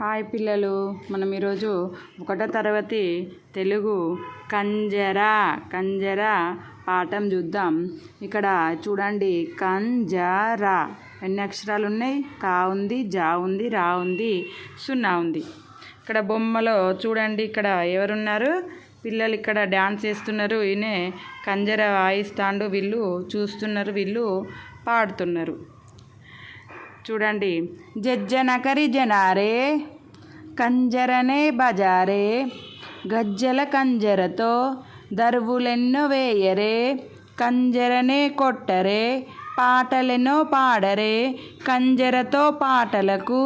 Hi పిల్లలు, మనం ఈరోజు 1వ తరగతి తెలుగు కంజర పాఠం చూద్దాం. ఇక్కడ చూడండి, కంజర ఎన్ని అక్షరాలు ఉన్నాయి? కా ఉంది, జా ఉంది, రా ఉంది, సున్నా ఉంది. ఇక్కడ బొమ్మలో చూడండి, ఇక్కడ ఎవరున్నారు? పిల్లలు ఇక్కడ డ్యాన్స్ చేస్తున్నారు. ఈయనే కంజర వాయిస్తాండు, వీళ్ళు చూస్తున్నారు, వీళ్ళు పాడుతున్నారు. చూడండి, జజ్జన కరి జనారే కంజరనే బజారే, గజ్జల కంజరతో దరువులెన్నో వేయరే, కంజరనే కొట్టరే, పాటలెన్నో పాడరే, కంజరతో పాటలకు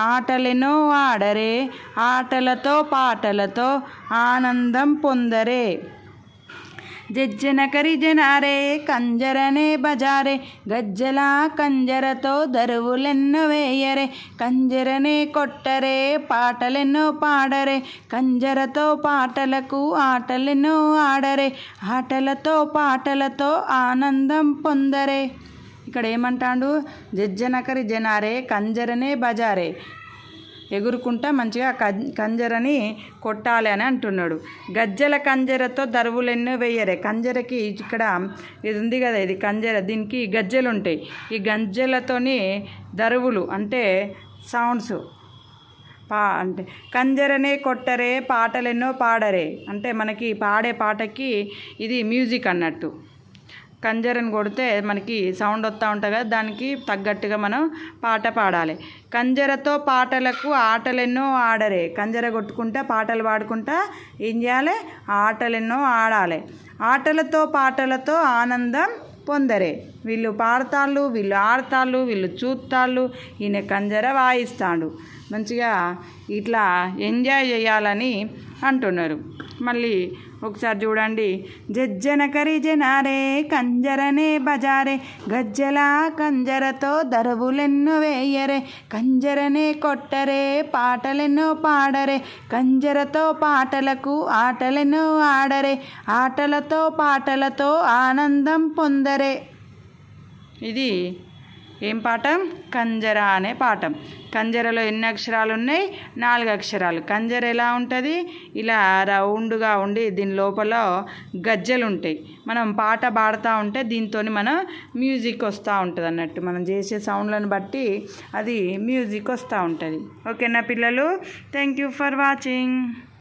ఆటలెన్నో ఆడరే, ఆటలతో పాటలతో ఆనందం పొందరే. జజ్జన కరి జనారే కంజరనే బజారే, గజ్జల కంజరతో దరువులెన్నో వేయరే, కంజరనే కొట్టరే, పాటలెన్నో పాడరే, కంజరతో పాటలకు ఆటలెన్నో ఆడరే, ఆటలతో పాటలతో ఆనందం పొందరే. ఇక్కడ ఏమంటాడు? జజ్జన కరి జనారే కంజరనే బజారే, ఎగురుకుంటా మంచిగా కంజరని కొట్టాలి అని అంటున్నాడు. గజ్జల కంజరతో దరువులెన్నో వేయరే, కంజరకి ఇక్కడ ఇది ఉంది కదా, ఇది కంజర, దీనికి గజ్జలు ఉంటాయి. ఈ గజ్జలతోని దరువులు అంటే సౌండ్స్ అంటే కంజరనే కొట్టరే, పాటలెన్నో పాడరే అంటే మనకి పాడే పాటకి ఇది మ్యూజిక్ అన్నట్టు. కంజరని కొడితే మనకి సౌండ్ వస్తూ ఉంటుంది కదా, దానికి తగ్గట్టుగా మనం పాట పాడాలి. కంజరతో పాటలకు ఆటలెన్నో ఆడరే, కంజర కొట్టుకుంటా పాటలు పాడుకుంటా ఏం చేయాలి? ఆటలెన్నో ఆడాలి. ఆటలతో పాటలతో ఆనందం పొందరే. వీళ్ళు పాడతాళ్ళు, వీళ్ళు ఆడతాళ్ళు, వీళ్ళు చూస్తాళ్ళు, ఈయన కంజర వాయిస్తాడు. మంచిగా ఇట్లా ఎంజాయ్ చేయాలని అంటున్నారు. మళ్ళీ ఒకసారి చూడండి, జజ్జన కరి జనారే కంజరనే బజారే, గజ్జల కంజరతో దరువులెన్నో వేయరే, కంజరనే కొట్టరే, పాటలెన్నో పాడరే, కంజరతో పాటలకు ఆటలెన్నో ఆడరే, ఆటలతో పాటలతో ఆనందం పొందరే. ఇది ఏం పాఠం? కంజర అనే పాఠం. కంజరలో ఎన్ని అక్షరాలు ఉన్నాయి? 4 అక్షరాలు. కంజర ఎలా ఉంటుంది? ఇలా రౌండ్గా ఉండి దీని లోపల గజ్జలు ఉంటాయి. మనం పాట పాడుతూ ఉంటే దీంతో మనం మ్యూజిక్ వస్తూ ఉంటుంది అన్నట్టు. మనం చేసే సౌండ్లను బట్టి అది మ్యూజిక్ వస్తూ ఉంటుంది. ఓకేనా పిల్లలు? Thank you for watching.